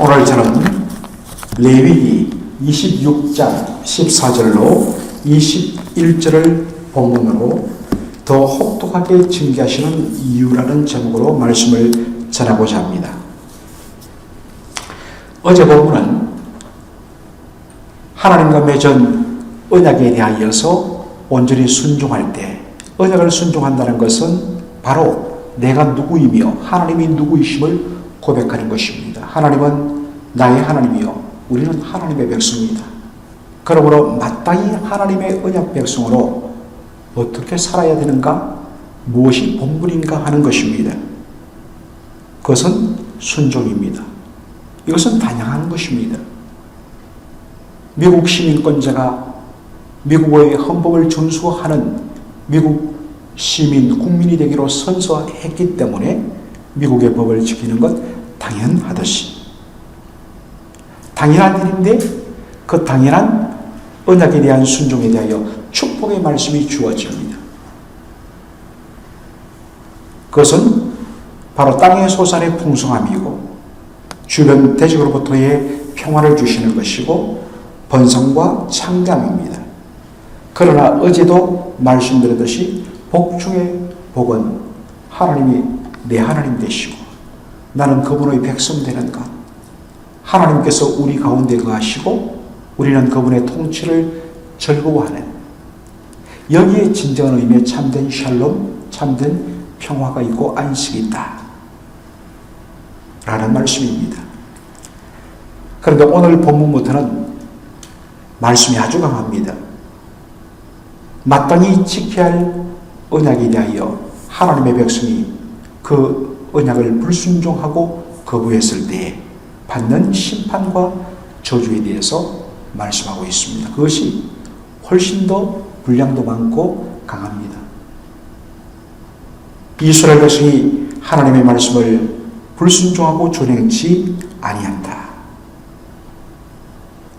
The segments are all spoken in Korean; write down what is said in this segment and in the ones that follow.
오늘 저는 레위기 26장 14절로 21절을 본문으로 더 혹독하게 징계하시는 이유라는 제목으로 말씀을 전하고자 합니다. 어제 본문은 하나님과 맺은 언약에 대하여서 온전히 순종할 때, 언약을 순종한다는 것은 바로 내가 누구이며 하나님이 누구이심을 고백하는 것입니다. 하나님은 나의 하나님이요 우리는 하나님의 백성입니다. 그러므로 마땅히 하나님의 언약 백성으로 어떻게 살아야 되는가, 무엇이 본분인가 하는 것입니다. 그것은 순종입니다. 이것은 단양한 것입니다. 미국 시민권자가 미국의 헌법을 준수하는 미국 시민, 국민이 되기로 선서했기 때문에 미국의 법을 지키는 것 당연하듯이 당연한 일인데, 그 당연한 언약에 대한 순종에 대하여 축복의 말씀이 주어집니다. 그것은 바로 땅의 소산의 풍성함이고 주변 대적으로부터의 평화를 주시는 것이고 번성과 창감입니다. 그러나 어제도 말씀드렸듯이 복 중의 복은 하나님이 내 하나님 되시고 나는 그분의 백성 되는 것, 하나님께서 우리 가운데 거하시고 우리는 그분의 통치를 즐거워하는, 여기에 진정한 의미의 참된 샬롬, 참된 평화가 있고 안식이 있다 라는 말씀입니다. 그런데 오늘 본문부터는 말씀이 아주 강합니다. 마땅히 지켜야 할 언약에 대하여 하나님의 백성이 그 언약을 불순종하고 거부했을 때에 받는 심판과 저주에 대해서 말씀하고 있습니다. 그것이 훨씬 더 분량도 많고 강합니다. 이스라엘 백성이 하나님의 말씀을 불순종하고 준행치 아니한다.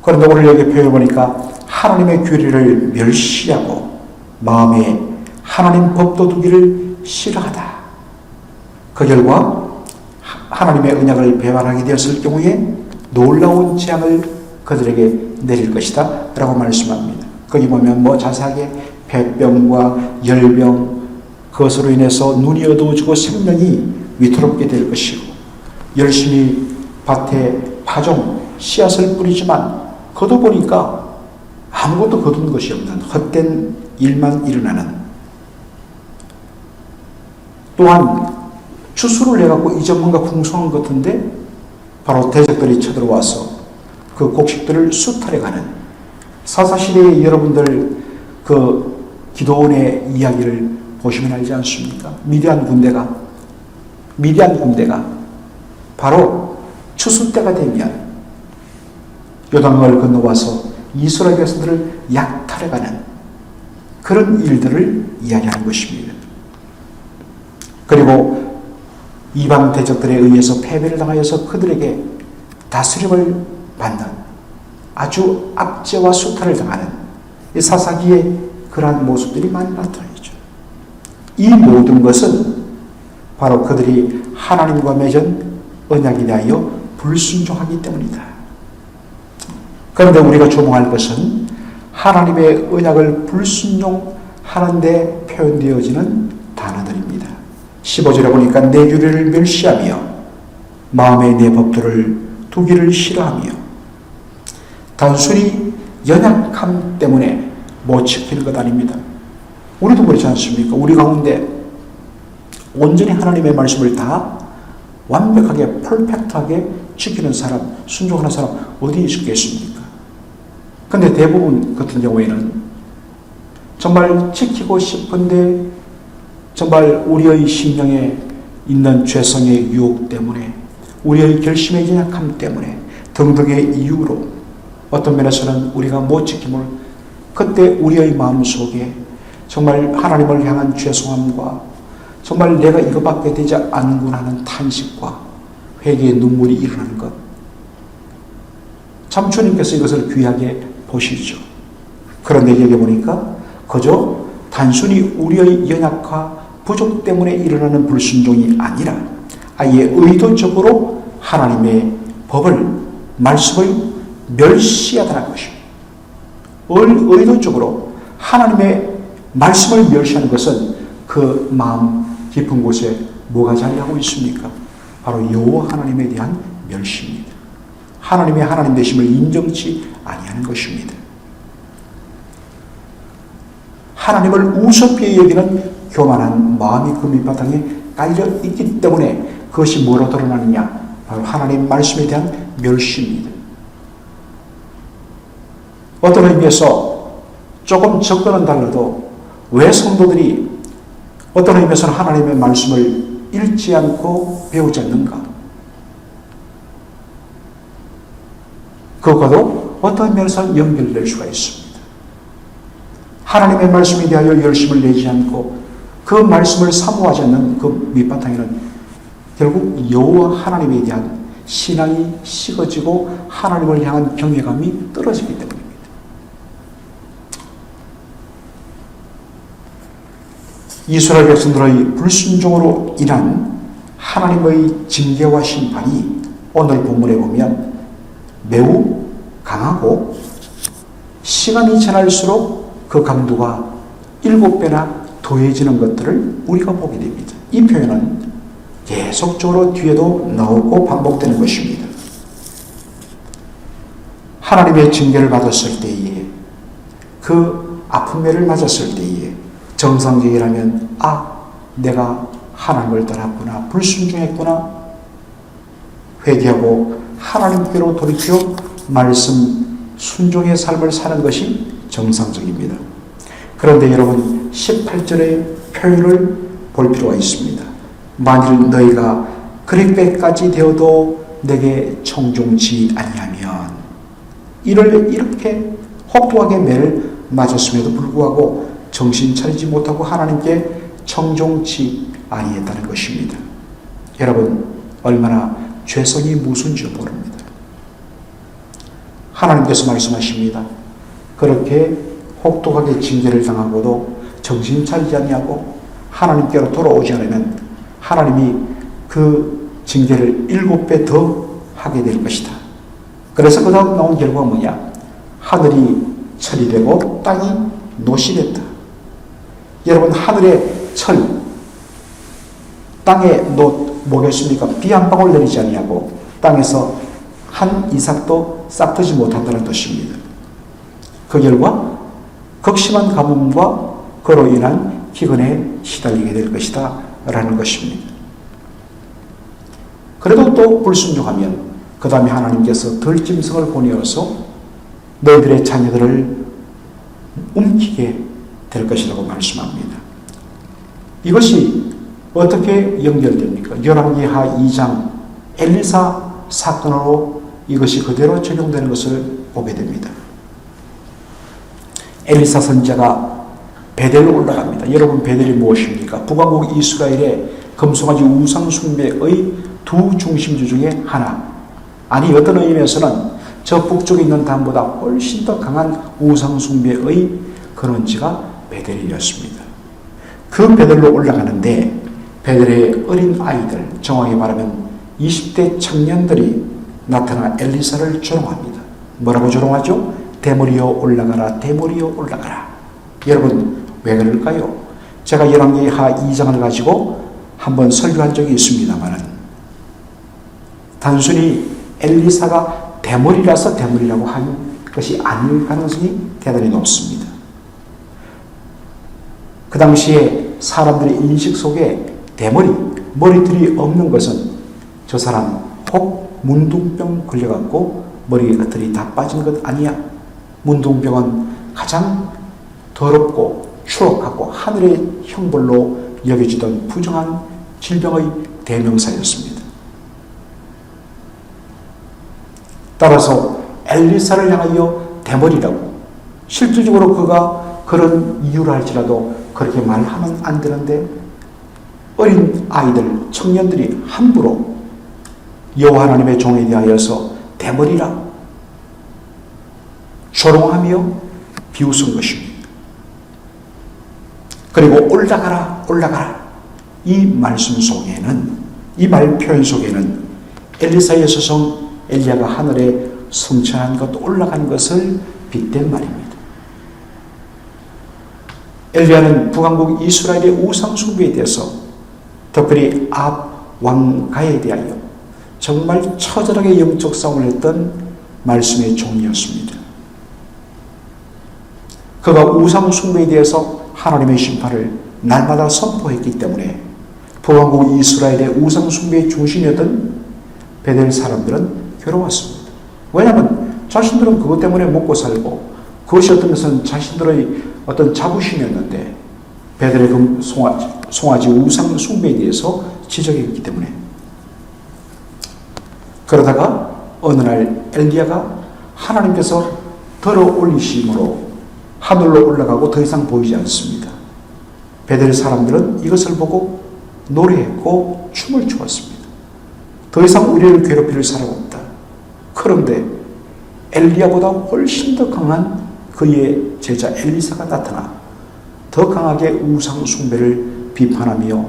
그런데 오늘 여기 표현해 보니까 하나님의 규례를 멸시하고 마음에 하나님 법도 두기를 싫어하다. 그 결과 하나님의 언약을 배반하게 되었을 경우에 놀라운 재앙을 그들에게 내릴 것이다 라고 말씀합니다. 거기 보면 자세하게 폐병과 열병, 그것으로 인해서 눈이 어두워지고 생명이 위태롭게 될 것이고, 열심히 밭에 파종, 씨앗을 뿌리지만 거둬보니까 아무것도 거둔 것이 없는 헛된 일만 일어나는, 또한 추수를 해갖고 이제 뭔가 풍성한 것 같은데 바로 대적들이 쳐들어와서 그 곡식들을 수탈해가는, 사사시대의 여러분들 그 기도원의 이야기를 보시면 알지 않습니까? 미디안 군대가 바로 추수 때가 되면 요단강을 건너와서 이스라엘 백성들을 약탈해가는 그런 일들을 이야기하는 것입니다. 그리고 이방 대적들에 의해서 패배를 당하여서 그들에게 다스림을 받는, 아주 압제와 수탈을 당하는 이 사사기의 그러한 모습들이 많이 나타나죠. 이 모든 것은 바로 그들이 하나님과 맺은 언약에 대하여 불순종하기 때문이다. 그런데 우리가 조롱할 것은 하나님의 언약을 불순종하는 데 표현되어지는 단어들입니다. 15절에 보니까 내 규례를 멸시하며 마음에 내 법도를 두기를 싫어하며, 단순히 연약함 때문에 못 지키는 것 아닙니다. 우리도 그렇지 않습니까? 우리 가운데 온전히 하나님의 말씀을 다 완벽하게 퍼펙트하게 지키는 사람, 순종하는 사람 어디 있겠습니까? 그런데 대부분 같은 경우에는 정말 지키고 싶은데 정말 우리의 심령에 있는 죄성의 유혹 때문에, 우리의 결심의 연약함 때문에 등등의 이유로 어떤 면에서는 우리가 못 지킴을, 그때 우리의 마음속에 정말 하나님을 향한 죄송함과 정말 내가 이거밖에 되지 않는구나 하는 탄식과 회개의 눈물이 일어나는 것, 참 주님께서 이것을 귀하게 보시죠. 그런데 여기 보니까 그저 단순히 우리의 연약과 부족 때문에 일어나는 불순종이 아니라 아예 의도적으로 하나님의 법을, 말씀을 멸시하다는 것입니다. 의도적으로 하나님의 말씀을 멸시하는 것은 그 마음 깊은 곳에 뭐가 자리하고 있습니까? 바로 여호와 하나님에 대한 멸시입니다. 하나님의 하나님 되심을 인정치 아니하는 것입니다. 하나님을 우습게 여기는 교만한 마음이 그 밑바탕에 깔려 있기 때문에 그것이 뭐로 드러나느냐? 바로 하나님 말씀에 대한 멸시입니다. 어떤 의미에서 조금 접근은 달라도 왜 성도들이 어떤 의미에서는 하나님의 말씀을 읽지 않고 배우지 않는가? 그것과도 어떤 면에서 연결될 수가 있습니다. 하나님의 말씀에 대하여 열심을 내지 않고 그 말씀을 사모하지 않는 그 밑바탕에는 결국 여호와 하나님에 대한 신앙이 식어지고 하나님을 향한 경외감이 떨어지기 때문입니다. 이스라엘 백성들의 불순종으로 인한 하나님의 징계와 심판이 오늘 본문에 보면 매우 강하고 시간이 지날수록 그 강도가 7배나 더해지는 것들을 우리가 보게 됩니다. 이 표현은 계속적으로 뒤에도 나오고 반복되는 것입니다. 하나님의 징계를 받았을 때에 그 아픔매를 맞았을 때에 정상적이라면 내가 하나님을 떠났구나, 불순종했구나, 회개하고 하나님께로 돌이켜 말씀 순종의 삶을 사는 것이 정상적입니다. 그런데 여러분 18절의 표현을 볼 필요가 있습니다. 만일 너희가 그릇배까지 되어도 내게 청종치 아니하면, 이를 이렇게 혹독하게 매를 맞았음에도 불구하고 정신 차리지 못하고 하나님께 청종치 아니했다는 것입니다. 여러분 얼마나 죄성이 무슨지 모릅니다. 하나님께서 말씀하십니다. 그렇게 혹독하게 징계를 당하고도 정신 차리지 아니하고 하나님께로 돌아오지 않으면 하나님이 그 징계를 7배 더 하게 될 것이다. 그래서 그 다음 나온 결과가 뭐냐? 하늘이 철이 되고 땅이 노시 됐다. 여러분 하늘의 철, 땅에 뭐겠습니까? 비 한 방울 내리지 아니하고 땅에서 한 이삭도 싹트지 못한다는 뜻입니다. 그 결과 극심한 가뭄과 그로 인한 기근에 시달리게 될 것이다 라는 것입니다. 그래도 또 불순종하면 그 다음에 하나님께서 들짐승을 보내어서 너희들의 자녀들을 움키게 될 것이라고 말씀합니다. 이것이 어떻게 연결됩니까? 열왕기하 2장 엘리사 사건으로 이것이 그대로 적용되는 것을 보게 됩니다. 엘리사 선지자가 베델로 올라갑니다. 여러분 베델이 무엇입니까? 북왕국 이스라엘의 금송아지 우상 숭배의 두 중심주 중에 하나, 아니 어떤 의미에서는 저 북쪽에 있는 담보다 훨씬 더 강한 우상 숭배의 근원지가 베델이었습니다. 그 베델로 올라가는데 베델의 어린 아이들, 정확히 말하면 20대 청년들이 나타나 엘리사를 조롱합니다. 뭐라고 조롱하죠? 대머리여 올라가라, 대머리여 올라가라. 여러분 왜 그럴까요? 제가 열왕기하 2장을 가지고 한번 설교한 적이 있습니다만 단순히 엘리사가 대머리라서 대머리라고 한 것이 아닐 가능성이 대단히 높습니다. 그 당시에 사람들의 인식 속에 대머리, 머리털이 없는 것은 저 사람 혹 문둥병 걸려갖고 머리 털이 다 빠진 것 아니야. 문둥병은 가장 더럽고 추악하고 하늘의 형벌로 여겨지던 부정한 질병의 대명사였습니다. 따라서 엘리사를 향하여 대머리라고, 실질적으로 그가 그런 이유를 할지라도 그렇게 말하면 안 되는데 어린 아이들, 청년들이 함부로 여호와 하나님의 종에 대하여서 대머리라 조롱하며 비웃은 것입니다. 그리고 올라가라, 올라가라. 이 말씀 속에는, 이 말 표현 속에는 엘리사의 서성 엘리야가 하늘에 승천한 것, 올라간 것을 빗댄 말입니다. 엘리야는 북왕국 이스라엘의 우상 숭배에 대해서, 특별히 아합 왕가에 대하여 정말 처절하게 영적 싸움을 했던 말씀의 종이었습니다. 그가 우상 숭배에 대해서 하나님의 심판을 날마다 선포했기 때문에 북왕국 이스라엘의 우상 숭배의 중심이었던 베델 사람들은 괴로웠습니다. 왜냐하면 자신들은 그것 때문에 먹고 살고, 그것이 어떤 것은 자신들의 어떤 자부심이었는데, 베델의 송아지 우상 숭배에 대해서 지적했기 때문에. 그러다가 어느 날 엘리야가 하나님께서 들어 올리심으로 하늘로 올라가고 더 이상 보이지 않습니다. 베델 사람들은 이것을 보고 노래했고 춤을 추었습니다. 더 이상 우리를 괴롭힐 사람 없다. 그런데 엘리야보다 훨씬 더 강한 그의 제자 엘리사가 나타나 더 강하게 우상 숭배를 비판하며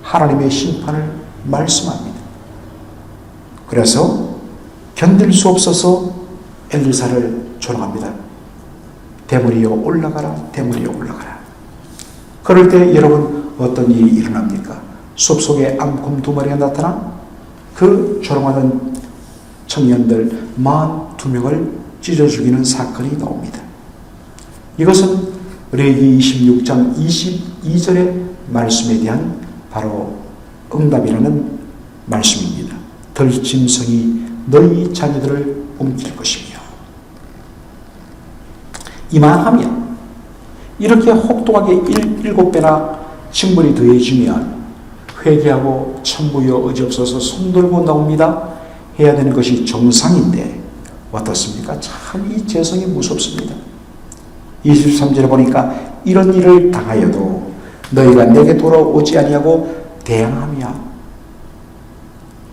하나님의 심판을 말씀합니다. 그래서 견딜 수 없어서 엘리사를 조롱합니다. 대물이여 올라가라, 대물이여 올라가라. 그럴 때 여러분 어떤 일이 일어납니까? 숲속에 암곰 2마리가 나타나 그 조롱하는 청년들 42명을 찢어 죽이는 사건이 나옵니다. 이것은 레위기 26장 22절의 말씀에 대한 바로 응답이라는 말씀입니다. 들짐승이 너희 자녀들을 옮길 것이며, 이만하면 이렇게 혹독하게 7배나 징벌이 더해지면 회개하고 천부여 의지없어서 손들고 나옵니다 해야 되는 것이 정상인데 어떻습니까? 참 이 죄성이 무섭습니다. 23절에 보니까 이런 일을 당하여도 너희가 내게 돌아오지 아니하고 대항하며,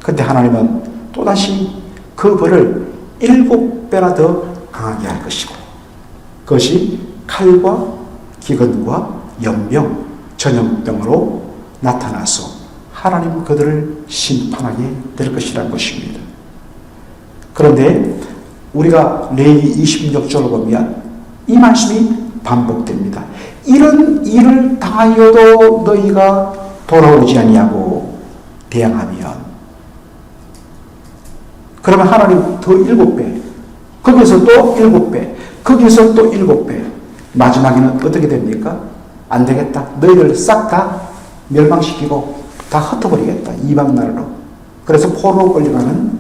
그때 하나님은 또다시 그 벌을 7배나 더 강하게 할 것이고, 그것이 칼과 기근과 연병, 전염병으로 나타나서 하나님 그들을 심판하게 될 것이라는 것입니다. 그런데 우리가 레위기 26절을 보면 이 말씀이 반복됩니다. 이런 일을 당하여도 너희가 돌아오지 아니하고 대항하면, 그러면 하나님 더 7배, 거기서 또 7배, 거기서 또 7배, 마지막에는 어떻게 됩니까? 안 되겠다. 너희를 싹 다 멸망시키고 다 흩어버리겠다. 이방 나라로. 그래서 포로로 끌려가는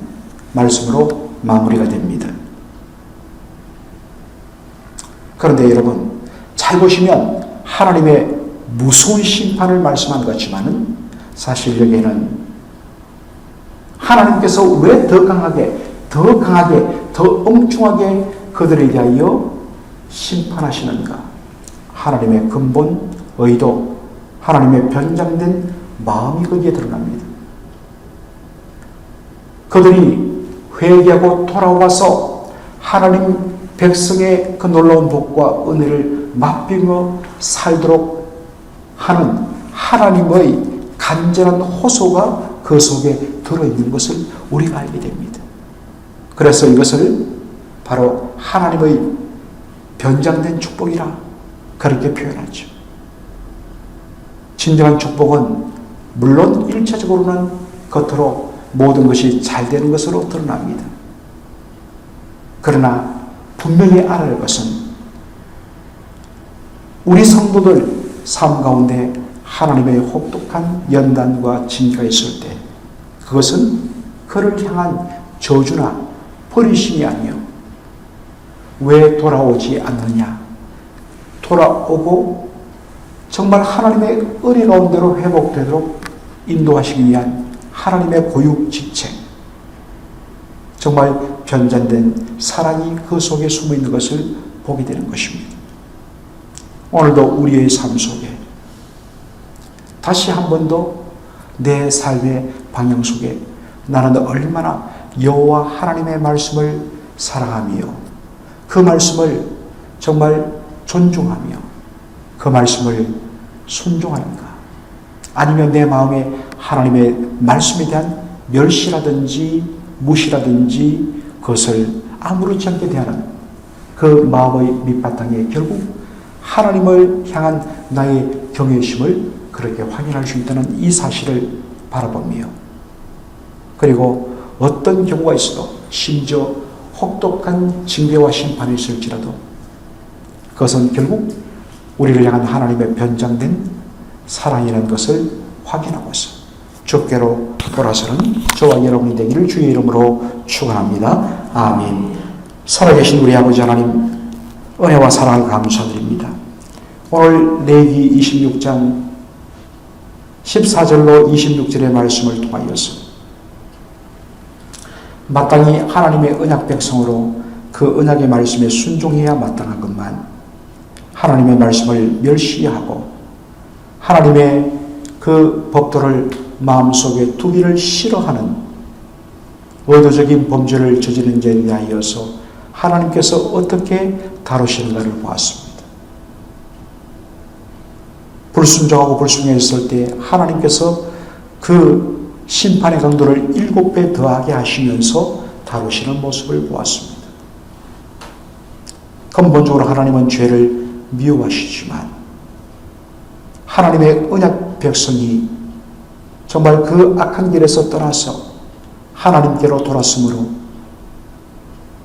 말씀으로 마무리가 됩니다. 그런데 여러분 잘 보시면 하나님의 무서운 심판을 말씀한 것지만은 사실 여기에는 하나님께서 왜 더 강하게, 더 엉뚱하게 그들에 대하여 심판하시는가? 하나님의 근본 의도, 하나님의 변장된 마음이 거기에 드러납니다. 그들이 회개하고 돌아와서 하나님 백성의 그 놀라운 복과 은혜를 맛보며 살도록 하는 하나님의 간절한 호소가 그 속에 들어있는 것을 우리가 알게 됩니다. 그래서 이것을 바로 하나님의 변장된 축복이라 그렇게 표현하죠. 진정한 축복은 물론 1차적으로는 겉으로 모든 것이 잘 되는 것으로 드러납니다. 그러나 분명히 알아야 할 것은 우리 성도들 삶 가운데 하나님의 혹독한 연단과 징계가 있을 때 그것은 그를 향한 저주나 버리심이 아니요, 왜 돌아오지 않느냐, 돌아오고 정말 하나님의 은혜 가운데로 회복되도록 인도하시기 위한 하나님의 고육 직책, 정말 변전된 사랑이 그 속에 숨어있는 것을 보게 되는 것입니다. 오늘도 우리의 삶 속에 다시 한 번 더 내 삶의 방향 속에 나는 얼마나 여호와 하나님의 말씀을 사랑하며 그 말씀을 정말 존중하며 그 말씀을 순종하는가? 아니면 내 마음에 하나님의 말씀에 대한 멸시라든지 무시라든지 그것을 아무렇지 않게 대하는 그 마음의 밑바탕에 결국 하나님을 향한 나의 경외심을 그렇게 확인할 수 있다는 이 사실을 바라보며, 그리고 어떤 경우가 있어도 심지어 혹독한 징계와 심판이 있을지라도 그것은 결국 우리를 향한 하나님의 변장된 사랑이라는 것을 확인하고서 주께로 돌아서는 저와 여러분이 되기를 주의 이름으로 축원합니다. 아멘. 살아계신 우리 아버지 하나님, 은혜와 사랑을 감사드립니다. 오늘 레위기 26장 14절로 26절의 말씀을 통하여서 마땅히 하나님의 언약 백성으로 그 언약의 말씀에 순종해야 마땅한 것만 하나님의 말씀을 멸시하고 하나님의 그 법도를 마음속에 두기를 싫어하는 의도적인 범죄를 저지른 자에 대하여서 하나님께서 어떻게 다루시는가를 보았습니다. 불순종하고 불순종했을 때 하나님께서 그 심판의 강도를 7배 더하게 하시면서 다루시는 모습을 보았습니다. 근본적으로 하나님은 죄를 미워하시지만 하나님의 언약 백성이 정말 그 악한 길에서 떠나서 하나님께로 돌았으므로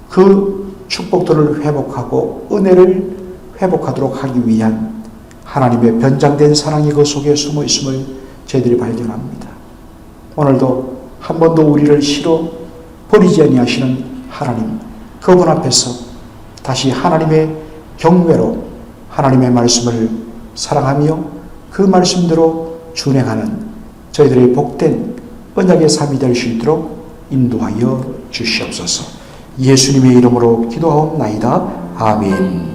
그 축복들을 회복하고 은혜를 회복하도록 하기 위한 하나님의 변장된 사랑이 그 속에 숨어 있음을 저희들이 발견합니다. 오늘도 한 번도 우리를 싫어 버리지 아니하시는 하나님, 그분 앞에서 다시 하나님의 경외로 하나님의 말씀을 사랑하며 그 말씀대로 준행하는 저희들의 복된 언약의 삶이 될 수 있도록 인도하여 주시옵소서. 예수님의 이름으로 기도하옵나이다. 아멘.